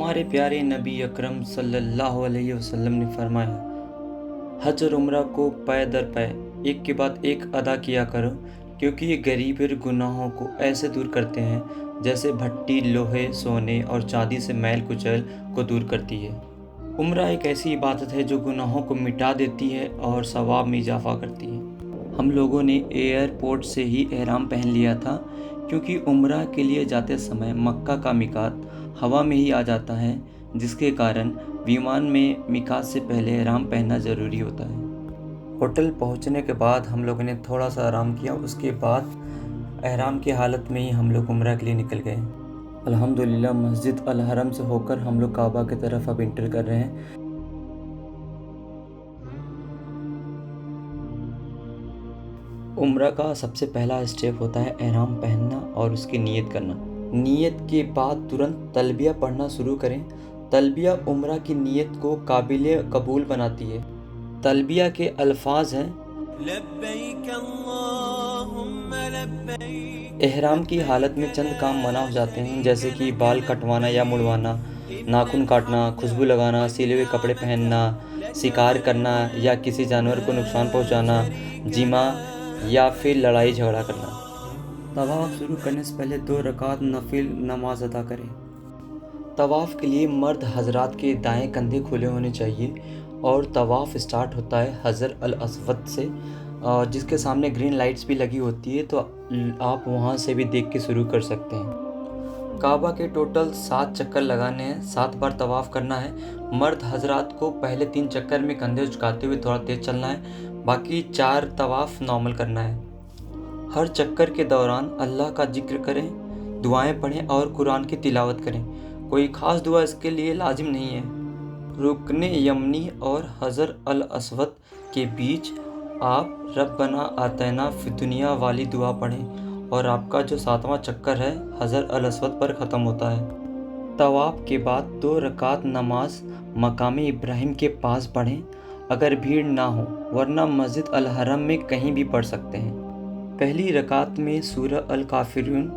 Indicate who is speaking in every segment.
Speaker 1: हमारे प्यारे नबी अकरम सल्लल्लाहु अलैहि वसल्लम ने फरमाया, हज और उम्रा को पै दर पै एक के बाद एक अदा किया करो, क्योंकि ये गरीब और गुनाहों को ऐसे दूर करते हैं जैसे भट्टी लोहे, सोने और चांदी से मैल कुचैल को दूर करती है। उम्रा एक ऐसी इबादत है जो गुनाहों को मिटा देती है और सवाब में इजाफा करती है। हम लोगों ने एयरपोर्ट से ही एहराम पहन लिया था, क्योंकि उम्रा के लिए जाते समय मक्का का मिकात हवा में ही आ जाता है, जिसके कारण विमान में मिकात से पहले एहराम पहनना ज़रूरी होता है। होटल पहुंचने के बाद हम लोगों ने थोड़ा सा आराम किया, उसके बाद एहराम की हालत में ही हम लोग उम्रा के लिए निकल गए। अल्हम्दुलिल्लाह मस्जिद अल हरम से होकर हम लोग काबा की तरफ अब इंटर कर रहे हैं। उम्रा का सबसे पहला स्टेप होता है एहराम पहनना और उसकी नीयत करना। नीयत के बाद तुरंत तलबिया पढ़ना शुरू करें। तलबिया उम्रा की नीयत को काबिल कबूल बनाती है। तलबिया के अल्फाज हैं, लब्बैक अल्लाहुम्मा लब्बैक। एहराम की हालत में चंद काम मना हो जाते हैं, जैसे कि बाल कटवाना या मुड़वाना, नाखून काटना, खुशबू लगाना, सिले हुए कपड़े पहनना, शिकार करना या किसी जानवर को नुकसान पहुंचाना, जिमा या फिर लड़ाई झगड़ा करना। तवाफ़ शुरू करने से पहले 2 रकात नफिल नमाज अदा करें। तवाफ़ के लिए मर्द हजरात के दाएं कंधे खुले होने चाहिए और तवाफ़ स्टार्ट होता है हजर अल अस्वद से, जिसके सामने ग्रीन लाइट्स भी लगी होती है, तो आप वहां से भी देख के शुरू कर सकते हैं। काबा के टोटल 7 चक्कर लगाने हैं, 7 बार तवाफ़ करना है। मर्द हजरात को पहले 3 चक्कर में कंधे झुकाते हुए थोड़ा तेज चलना है, बाकी 4 तवाफ़ नॉर्मल करना है। हर चक्कर के दौरान अल्लाह का जिक्र करें, दुआएं पढ़ें और कुरान की तिलावत करें। कोई ख़ास दुआ इसके लिए लाजिम नहीं है। रुकने यमनी और हजर अल अस्वद के बीच आप रब्बना आतना फिद दुनिया वाली दुआ पढ़ें और आपका जो 7वां चक्कर है हजर अल अस्वद पर ख़त्म होता है। तवाफ़ के बाद 2 रकात नमाज मकाम इब्राहिम के पास पढ़ें, अगर भीड़ ना हो, वरना मस्जिद अल हरम में कहीं भी पढ़ सकते हैं। पहली रकात में सूरह अल काफिरून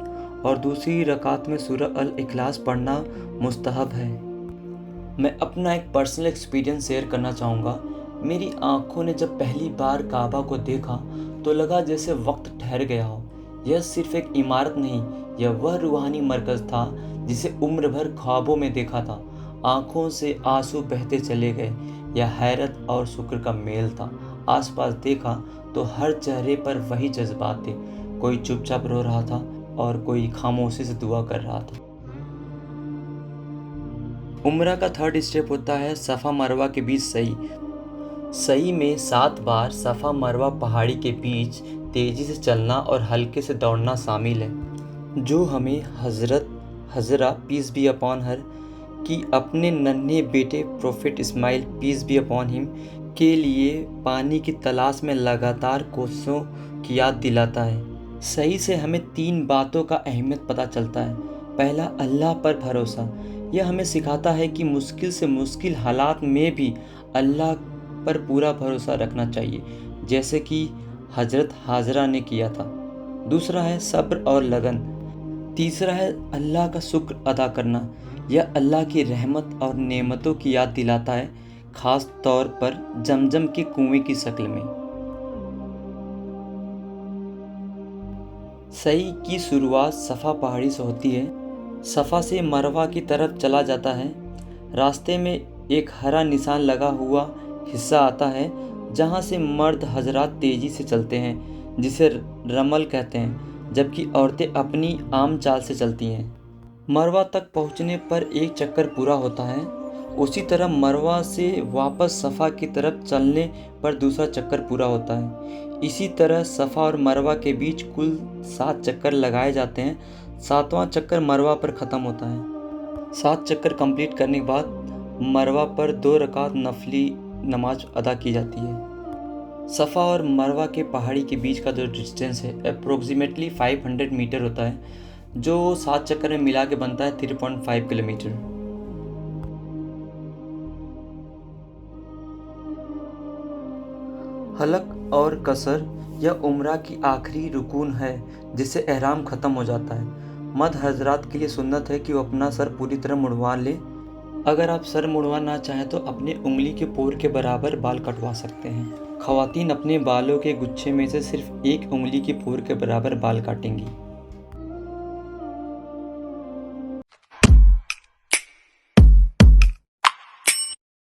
Speaker 1: और दूसरी रकात में सूरह अल इखलास पढ़ना मुस्तहब है। मैं अपना एक पर्सनल एक्सपीरियंस शेयर करना चाहूँगा। मेरी आंखों ने जब पहली बार काबा को देखा तो लगा जैसे वक्त ठहर गया हो। यह सिर्फ एक इमारत नहीं, यह वह रूहानी मरकज़ था जिसे उम्र भर ख्वाबों में देखा था। आंखों से आंसू बहते चले गए। यह हैरत और शुक्र का मेल था। आसपास देखा तो हर चेहरे पर वही जज्बात थे। कोई चुपचाप रो रहा था और कोई खामोशी से दुआ कर रहा था। उम्रा का 3rd स्टेप होता है सफ़ा मरवा के बीच सही। सही में 7 बार सफ़ा मरवा पहाड़ी के बीच तेज़ी से चलना और हल्के से दौड़ना शामिल है, जो हमें Hazrat Hajra peace be upon her की अपने नन्हे बेटे prophet Ismail peace be upon him के लिए पानी की तलाश में लगातार कोशिशों की याद दिलाता है। सही से हमें 3 बातों का अहमियत पता चलता है। पहला, अल्लाह पर भरोसा। यह हमें सिखाता है कि मुश्किल से मुश्किल हालात में भी अल्लाह पर पूरा भरोसा रखना चाहिए, जैसे कि हजरत हाजरा ने किया था। दूसरा है सब्र और लगन। तीसरा है अल्लाह का शुक्र अदा करना। यह अल्लाह की रहमत और नेमतों की याद दिलाता है, ख़ास तौर पर जमजम के कुएं की शक्ल में। सही की शुरुआत सफ़ा पहाड़ी से होती है। सफ़ा से मरवा की तरफ चला जाता है। रास्ते में एक हरा निशान लगा हुआ हिस्सा आता है, जहाँ से मर्द हजरात तेज़ी से चलते हैं, जिसे रमल कहते हैं, जबकि औरतें अपनी आम चाल से चलती हैं। मरवा तक पहुँचने पर एक चक्कर पूरा होता है। उसी तरह मरवा से वापस सफ़ा की तरफ चलने पर दूसरा चक्कर पूरा होता है। इसी तरह सफ़ा और मरवा के बीच कुल 7 चक्कर लगाए जाते हैं। 7वां चक्कर मरवा पर ख़त्म होता है। 7 चक्कर कंप्लीट करने के बाद मरवा पर 2 रकात नफली नमाज अदा की जाती है। सफ़ा और मरवा के पहाड़ी के बीच का जो डिस्टेंस है अप्रोक्सीमेटली 500 मीटर होता है, जो 7 चक्कर में मिला के बनता है 3.5 किलोमीटर। हलक और कसर यह उम्रा की आखिरी रुकून है, जिससे एहराम ख़त्म हो जाता है। मर्द हजरात के लिए सुन्नत है कि वो अपना सर पूरी तरह मुड़वा ले। اگر آپ سر مڑوانا چاہیں تو اپنے انگلی کے پور کے برابر بال کٹوا سکتے ہیں۔ خواتین اپنے بالوں کے گچھے میں سے صرف ایک انگلی کی پور کے برابر بال کاٹیں گی۔